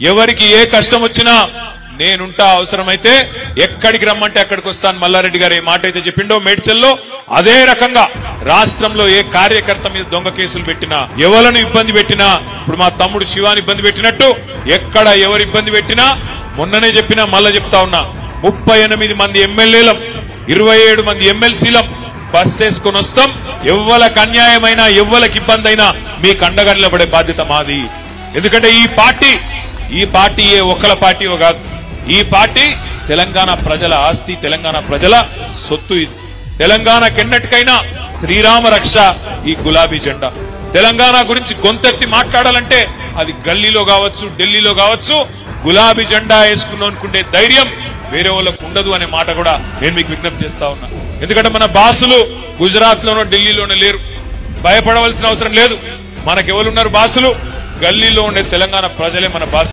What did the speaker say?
ఎవరికి ఏ కష్టం వచ్చినా నేనుంటా, అవసరమైతే ఎక్కడికి రమ్మంటే అక్కడికి వస్తాను. మల్లారెడ్డి గారు ఏ మాట అయితే చెప్పిండో మేడ్చల్లో, అదే రకంగా రాష్ట్రంలో ఏ కార్యకర్త మీద దొంగ కేసులు పెట్టినా, ఎవరిని ఇబ్బంది పెట్టినా, ఇప్పుడు మా తమ్ముడు శివాని ఇబ్బంది పెట్టినట్టు ఎక్కడ ఎవరు ఇబ్బంది పెట్టినా, మొన్ననే చెప్పినా మళ్ళా చెప్తా ఉన్నా, 38 మంది ఎమ్మెల్యేలం, 27 మంది ఎమ్మెల్సీలం బస్ వేసుకొని వస్తాం. ఎవ్వలకు అన్యాయమైనా, ఎవ్వలకు ఇబ్బంది అయినా మీకు అండగా నిలబడే బాధ్యత మాది. ఎందుకంటే ఈ పార్టీ ఏ ఒక్కల పార్టీయో కాదు. ఈ పార్టీ తెలంగాణ ప్రజల ఆస్తి, తెలంగాణ ప్రజల సొత్తు. ఇది తెలంగాణకెన్నటికైనా శ్రీరామ రక్ష ఈ గులాబీ జెండా. తెలంగాణ గురించి గొంతెత్తి మాట్లాడాలంటే అది గల్లీలో కావచ్చు, ఢిల్లీలో కావచ్చు, గులాబీ జెండా వేసుకున్నోనుకుండే ధైర్యం వేరే వాళ్ళకు ఉండదు అనే మాట కూడా నేను మీకు విజ్ఞప్తి చేస్తా ఉన్నా. ఎందుకంటే మన బాసులు గుజరాత్ లోనో ఢిల్లీలోనో లేరు, భయపడవలసిన అవసరం లేదు. మనకెవరున్నారు బాసులు? గల్లీలో ఉండే తెలంగాణ ప్రజలే మన బాసు.